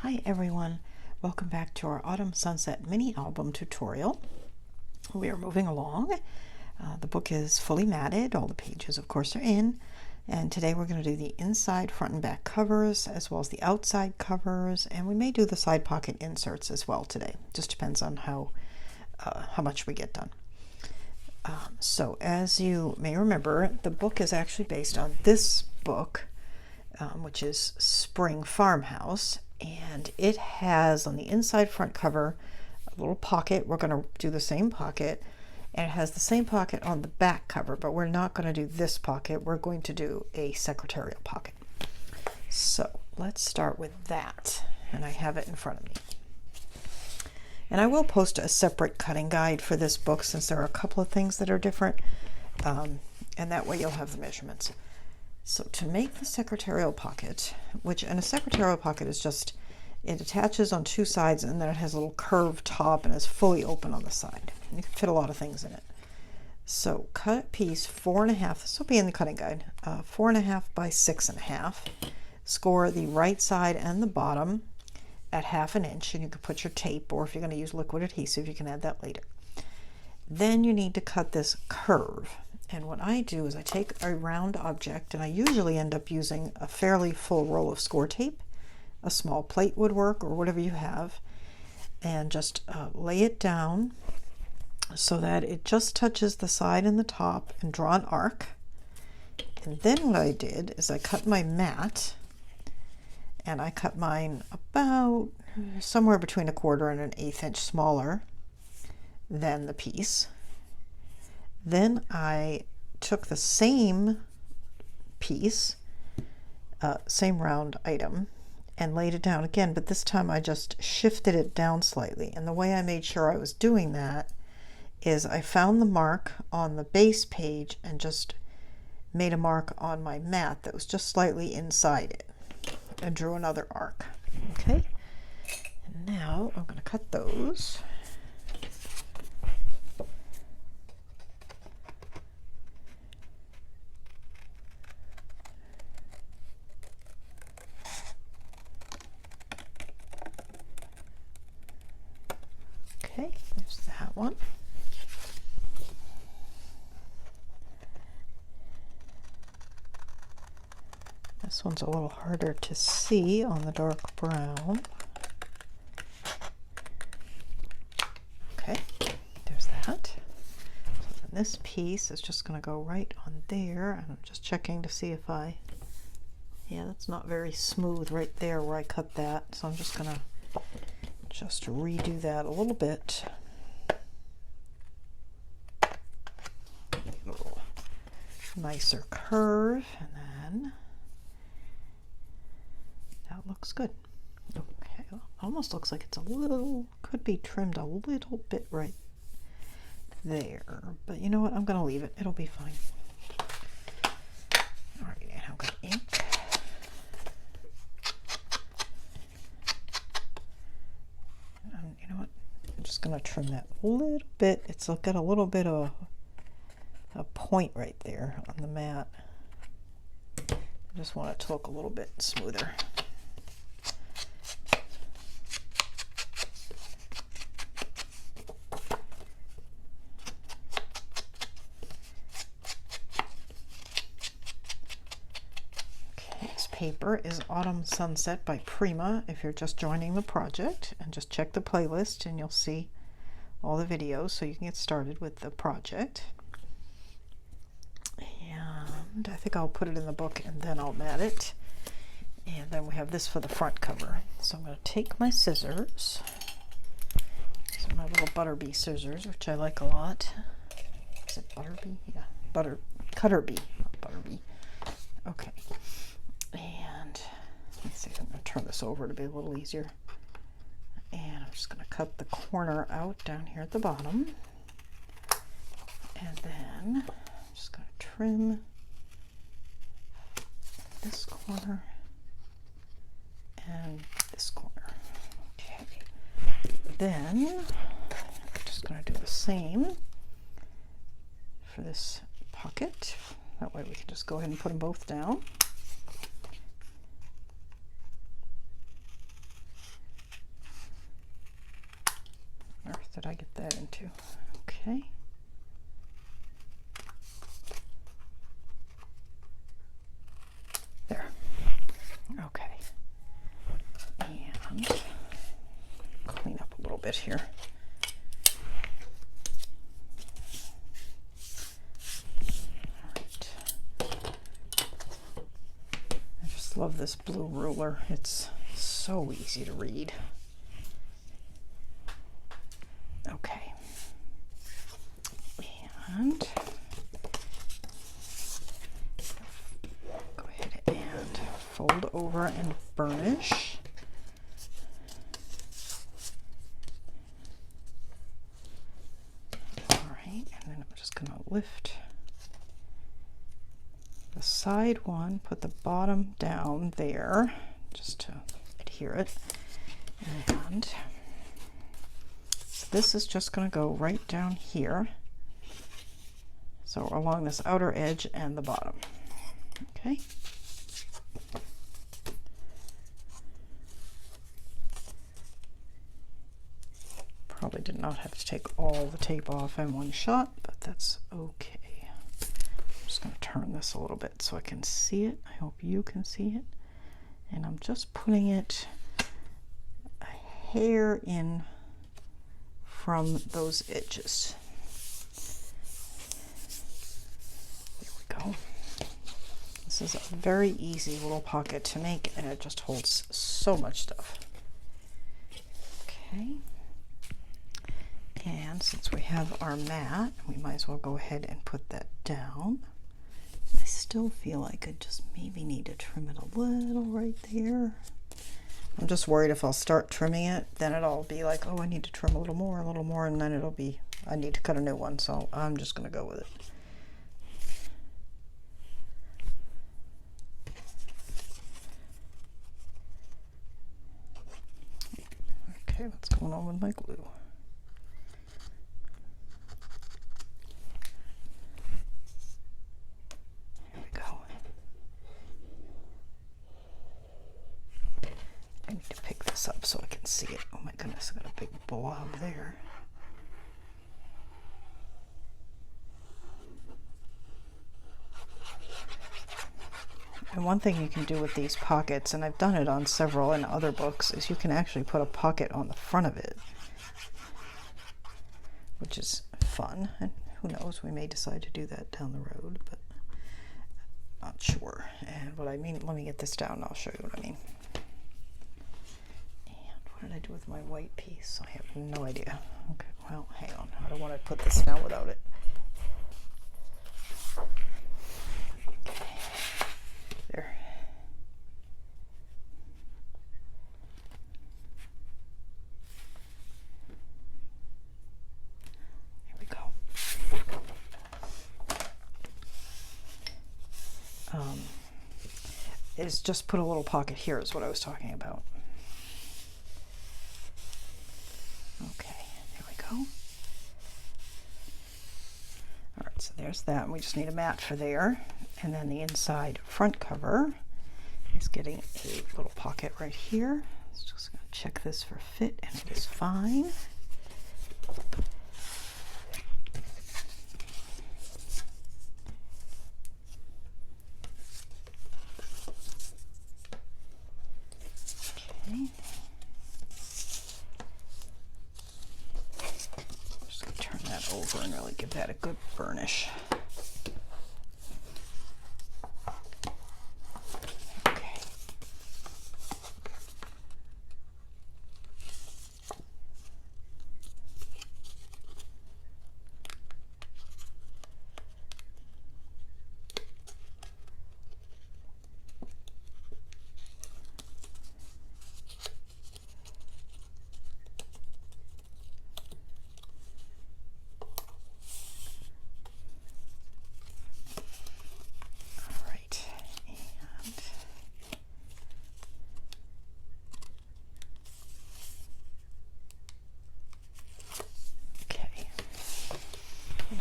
Hi everyone, welcome back to our Autumn Sunset mini album tutorial. We are moving along. The book is fully matted, all the pages of course are in, and today we're going to do the inside, front and back covers as well as the outside covers, and we may do the side pocket inserts as well today. Just depends on how much we get done. So as you may remember, the book is actually based on this book, which is Spring Farmhouse. And it has on the inside front cover a little pocket. We're going to do the same pocket, and it has the same pocket on the back cover, but we're not going to do this pocket. We're going to do a secretarial pocket. So let's start with that, and I have it in front of me. And I will post a separate cutting guide for this book since there are a couple of things that are different, and that way you'll have the measurements. So to make the secretarial pocket, and a secretarial pocket is just, it attaches on two sides and then it has a little curved top and is fully open on the side. You can fit a lot of things in it. So cut a piece 4.5, this will be in the cutting guide, 4.5 by 6.5. Score the right side and the bottom at 1/2 inch, and you can put your tape, or if you're going to use liquid adhesive, you can add that later. Then you need to cut this curve. And what I do is I take a round object, and I usually end up using a fairly full roll of score tape. A small plate would work, or whatever you have, and just lay it down so that it just touches the side and the top, and draw an arc. And then what I did is I cut my mat, and I cut mine about somewhere between 1/4 and 1/8 inch smaller than the piece. Then I took the same piece, same round item, and laid it down again, but this time I just shifted it down slightly. And the way I made sure I was doing that is I found the mark on the base page and just made a mark on my mat that was just slightly inside it, and drew another arc. Okay, and now I'm going to cut those. Okay, there's that one. This one's a little harder to see on the dark brown. Okay, there's that. So then this piece is just going to go right on there, and I'm just checking to see if yeah, that's not very smooth right there where I cut that, so I'm just going to just redo that a little bit. A little nicer curve, and then that looks good. Okay, well, almost looks like it's a little, could be trimmed a little bit right there, but you know what, I'm going to leave it. It'll be fine. All right, and I'm going to ink. You know what, I'm just going to trim that a little bit. It's got a little bit of a point right there on the mat. I just want it to look a little bit smoother. Paper is Autumn Sunset by Prima if you're just joining the project, and just check the playlist and you'll see all the videos so you can get started with the project. And I think I'll put it in the book and then I'll mat it. And then we have this for the front cover. So I'm going to take my scissors. These are my little Butterbee scissors, which I like a lot. Is it Butterbee? Yeah, Cutterbee, not Butterbee. Okay. And let's see if I'm going to turn this over to be a little easier. And I'm just going to cut the corner out down here at the bottom. And then I'm just going to trim this corner and this corner. Okay. Then I'm just going to do the same for this pocket. That way we can just go ahead and put them both down. I get that into? Okay. There. Okay. And clean up a little bit here. Love this blue ruler. It's so easy to read. Okay. And go ahead and fold over and burnish. All right, and then I'm just going to lift the side one, put the bottom down there just to adhere it, and so this is just going to go right down here, so along this outer edge and the bottom. Okay. Probably did not have to take all the tape off in one shot, but that's okay. I'm just going to turn this a little bit so I can see it. I hope you can see it. And I'm just putting it a hair in from those edges. There we go. This is a very easy little pocket to make, and it just holds so much stuff. Okay. And since we have our mat, we might as well go ahead and put that down. I still feel like I just maybe need to trim it a little right there. I'm just worried if I'll start trimming it, then it'll be like, oh, I need to trim a little more, and then it'll be, I need to cut a new one, so I'm just going to go with it. Okay, what's going on with my glue? I need to pick this up so I can see it. Oh my goodness, I got a big blob there. And one thing you can do with these pockets, and I've done it on several in other books, is you can actually put a pocket on the front of it, which is fun. And who knows, we may decide to do that down the road, but not sure. And what I mean, let me get this down and I'll show you what I mean. What did I do with my white piece? I have no idea. Okay, well, hang on. I don't want to put this down without it. Okay. There. Here we go. Is just put a little pocket here is what I was talking about. Okay, there we go. All right, so there's that. And we just need a mat for there. And then the inside front cover is getting a little pocket right here. Just going to check this for fit, and it is fine. Okay. Just going to turn that over and really give that a good burnish.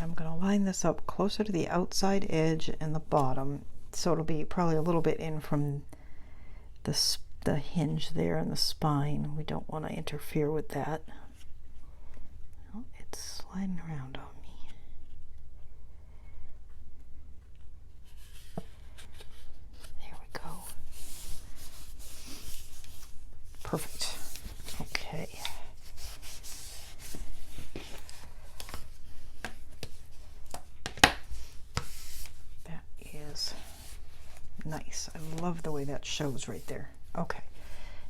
I'm going to line this up closer to the outside edge and the bottom, so it'll be probably a little bit in from the hinge there and the spine. We don't want to interfere with that. Well, It's sliding around on me. There we go. Perfect. Okay. That is nice. I love the way that shows right there. Okay.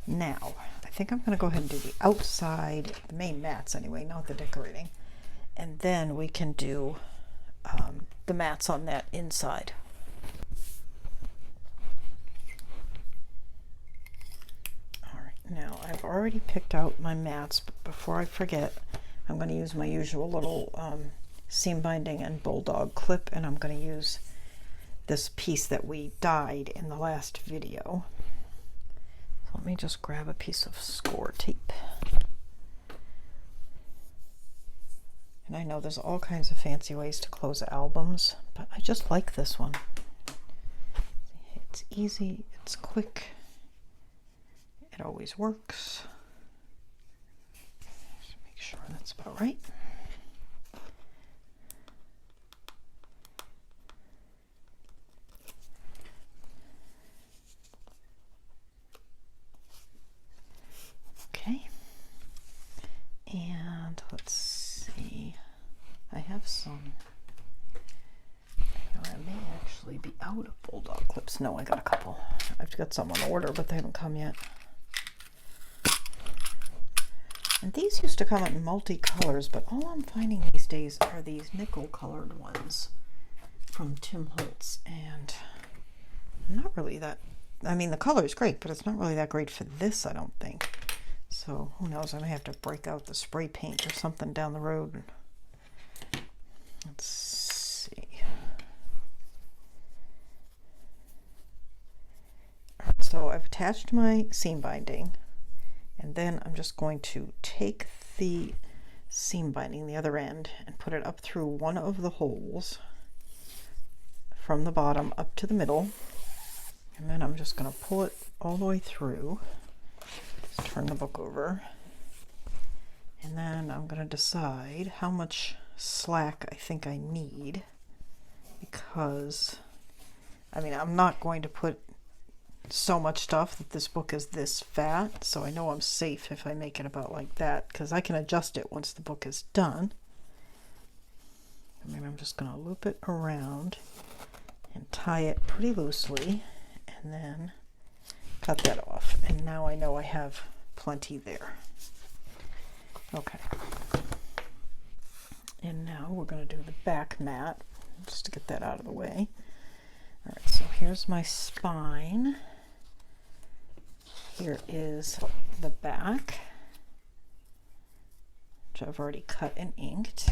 Now, I think I'm going to go ahead and do the outside, the main mats anyway, not the decorating. And then we can do the mats on that inside. All right, now I've already picked out my mats, but before I forget, I'm going to use my usual little seam binding and bulldog clip, and I'm going to use this piece that we dyed in the last video. Let me just grab a piece of score tape. And I know there's all kinds of fancy ways to close albums, but I just like this one. It's easy, it's quick, it always works. Just make sure that's about right. Okay, and let's see, I have some, I may actually be out of bulldog clips. No, I got a couple. I've got some on order, but they haven't come yet. And these used to come in multi-colors, but all I'm finding these days are these nickel colored ones from Tim Holtz, and I'm not really that, I mean the color is great, but it's not really that great for this, I don't think. So who knows, I may have to break out the spray paint or something down the road. Let's see. So I've attached my seam binding, and then I'm just going to take the seam binding, the other end, and put it up through one of the holes from the bottom up to the middle, and then I'm just going to pull it all the way through. Just turn the book over, and then I'm going to decide how much slack I think I need, because I mean I'm not going to put so much stuff that this book is this fat, so I know I'm safe if I make it about like that, because I can adjust it once the book is done. I mean, I'm just going to loop it around and tie it pretty loosely, and then cut that off, and now I know I have plenty there. Okay, and now we're going to do the back mat, just to get that out of the way. All right, so here's my spine. Here is the back, which I've already cut and inked.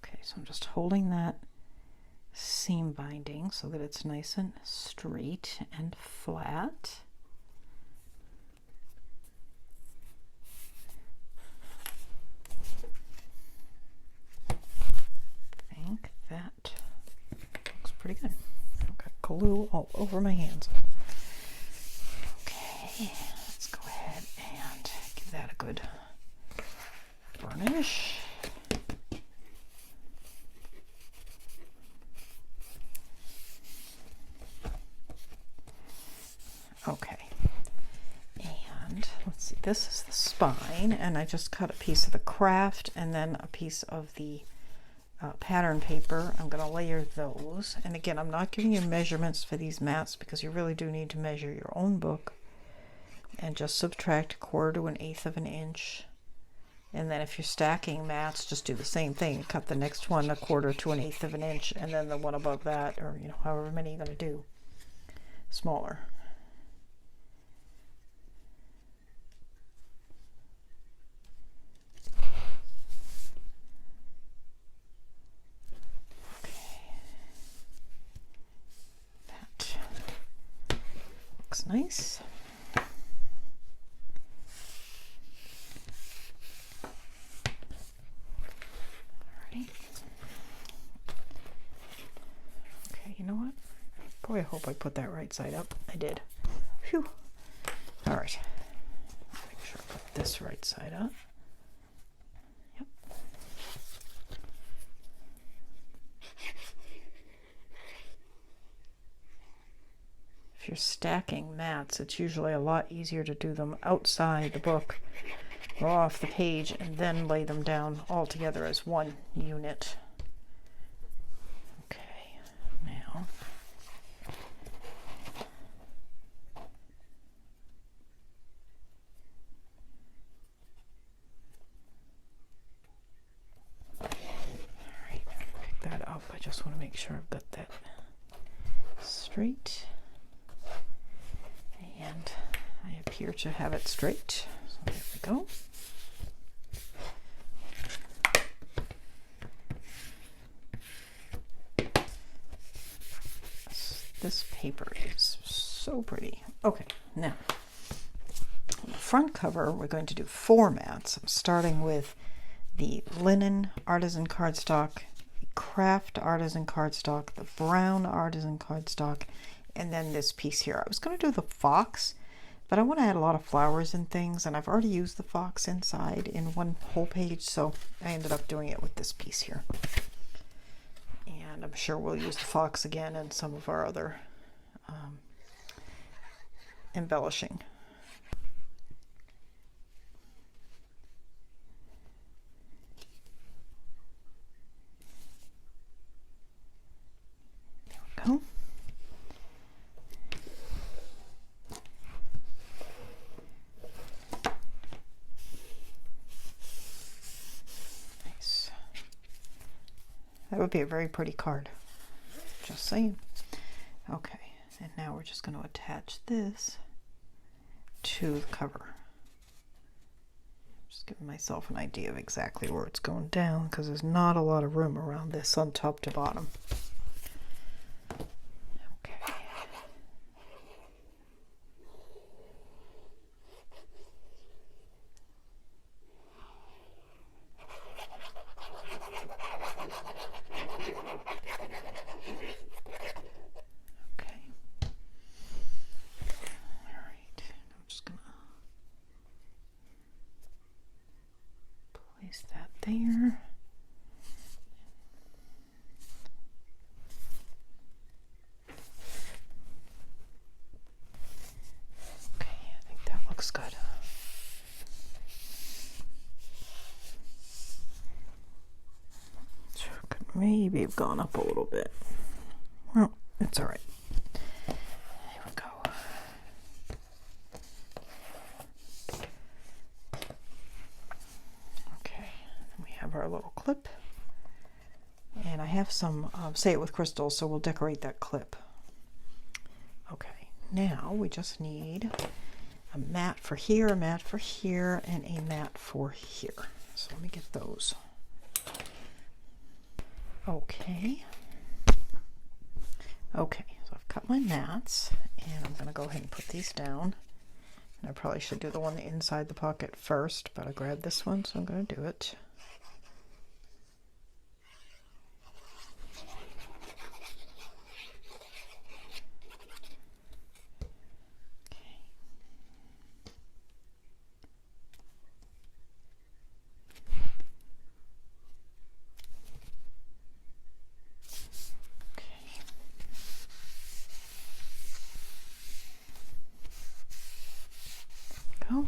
Okay, so I'm just holding that seam binding so that it's nice and straight and flat. I think that looks pretty good. I've got glue all over my hands. Okay, let's go ahead and give that a good burnish. Okay, and let's see, this is the spine, and I just cut a piece of the craft and then a piece of the pattern paper. I'm going to layer those, and again, I'm not giving you measurements for these mats because you really do need to measure your own book, and just subtract 1/4 to 1/8 of an inch, and then if you're stacking mats, just do the same thing. Cut the next one 1/4 to 1/8 of an inch, and then the one above that, or you know, however many you're going to do, smaller. Looks nice. Alrighty. Okay, You know what? Boy, I hope I put that right side up. I did. Phew. All right. Make sure I put this right side up. Yep. If you're stacking mats, it's usually a lot easier to do them outside the book or off the page and then lay them down all together as one unit. Okay, now pick that up. I just want to make sure I've got that straight, and I appear to have it straight, so there we go. This paper is so pretty. Okay, now on the front cover we're going to do 4 mats. I'm starting with the linen artisan cardstock, the craft artisan cardstock, the brown artisan cardstock, and then this piece here. I was going to do the fox, but I want to add a lot of flowers and things, and I've already used the fox inside in one whole page, so I ended up doing it with this piece here. And I'm sure we'll use the fox again in some of our other embellishing. There we go. Nice. That would be a very pretty card. Just saying. Okay, and now we're just going to attach this to the cover. Just giving myself an idea of exactly where it's going down, because there's not a lot of room around this on top to bottom. Okay. That there. Okay, I think that looks good. So could maybe have gone up a little bit. Well, it's all right. There we go. Our little clip, and I have some Say It With Crystals, so we'll decorate that clip. Okay, now we just need a mat for here, a mat for here, and a mat for here. So let me get those. Okay, so I've cut my mats, and I'm going to go ahead and put these down. And I probably should do the one inside the pocket first, but I grabbed this one, so I'm going to do it. Go.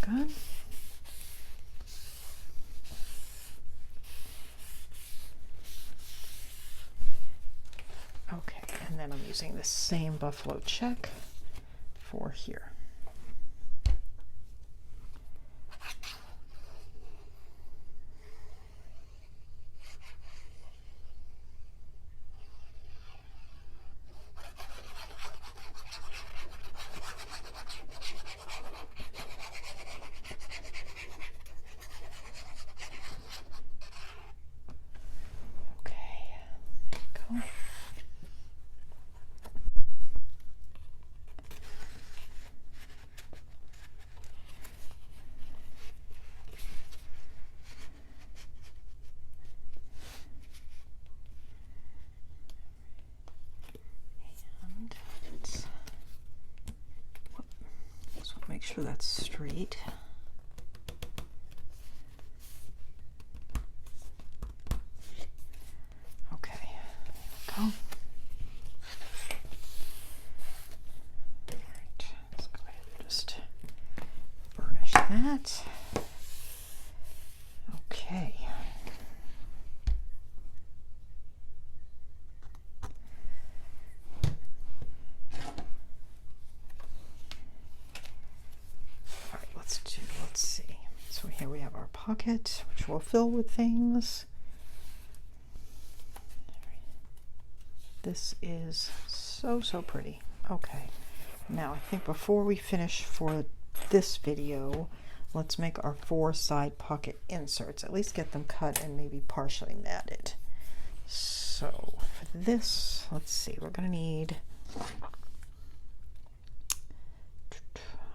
Good. Okay, and then I'm using the same buffalo check for here. sure that's straight. Okay, there we go. Alright, let's go ahead and just burnish that. Okay. Let's see. So here we have our pocket, which we'll fill with things. This is so pretty. Okay. Now I think before we finish for this video, let's make our 4 side pocket inserts. At least get them cut and maybe partially matted. So for this, let's see, we're going to need,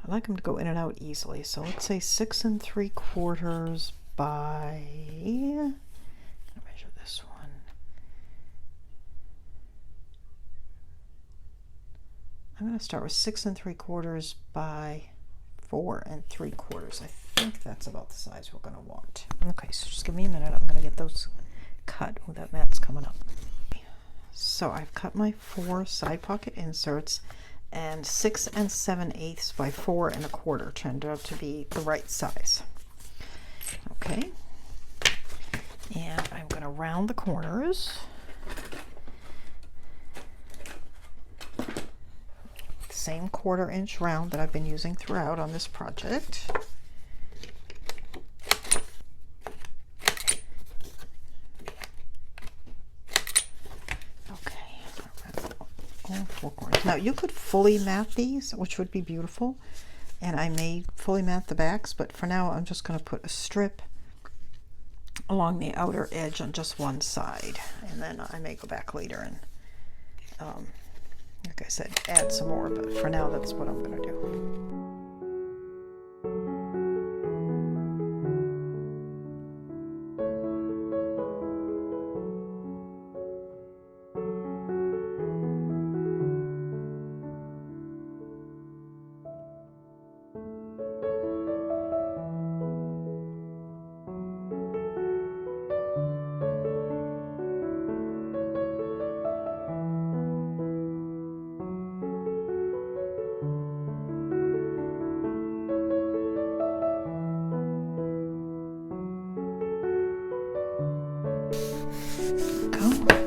I like them to go in and out easily. So let's say 6 3/4 by, I'm going to measure this one. I'm going to start with 6 3/4 by 4 3/4. I think that's about the size we're going to want. Okay, so just give me a minute. I'm going to get those cut. Oh, that mat's coming up. So I've cut my 4 side pocket inserts, and 6 7/8 by 4 1/4 turned out to be the right size. Okay, and I'm going to round the corners. Same 1/4 inch round that I've been using throughout on this project. All 4 corners. Now you could fully mat these, which would be beautiful, and I may fully mat the backs, but for now I'm just going to put a strip along the outer edge on just one side, and then I may go back later and like I said, add some more, but for now that's what I'm going to do.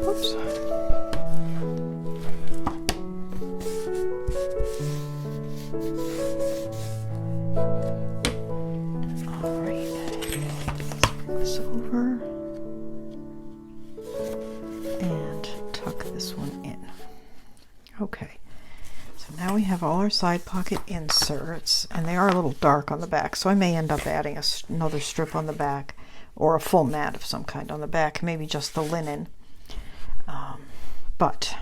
Oops. All right, let's bring this over and tuck this one in. Okay, so now we have all our side pocket inserts, and they are a little dark on the back, so I may end up adding another strip on the back, or a full mat of some kind on the back, maybe just the linen. But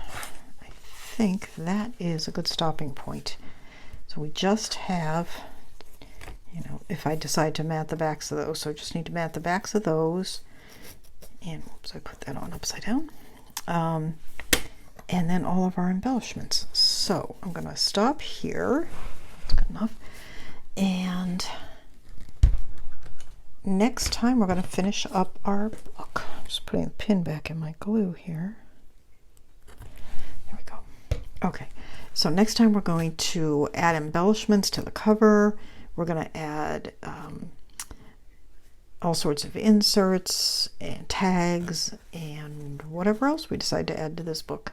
I think that is a good stopping point. So we just have, you know, if I decide to mat the backs of those, so I just need to mat the backs of those, and oops, I put that on upside down, and then all of our embellishments. So I'm going to stop here. That's good enough. And next time we're going to finish up our book. I'm just putting the pin back in my glue here. There we go. Okay, so next time we're going to add embellishments to the cover. We're going to add all sorts of inserts and tags and whatever else we decide to add to this book,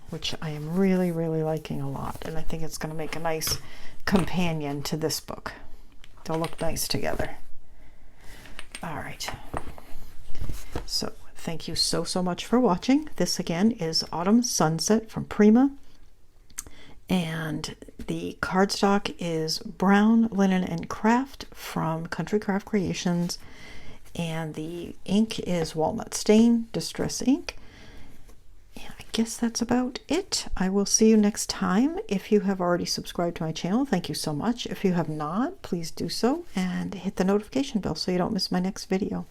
which I am really liking a lot, and I think it's going to make a nice companion to this book. They'll look nice together. All right, so thank you so much for watching. This again is Autumn Sunset from Prima, and the cardstock is Brown Linen and Craft from Country Craft Creations, and the ink is Walnut Stain Distress ink. And I guess that's about it. I will see you next time. If you have already subscribed to my channel, thank you so much. If you have not, please do so and hit the notification bell so you don't miss my next video.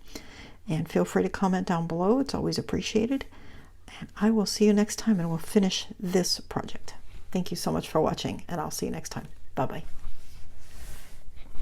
And feel free to comment down below. It's always appreciated. And I will see you next time, and we'll finish this project. Thank you so much for watching, and I'll see you next time. Bye-bye.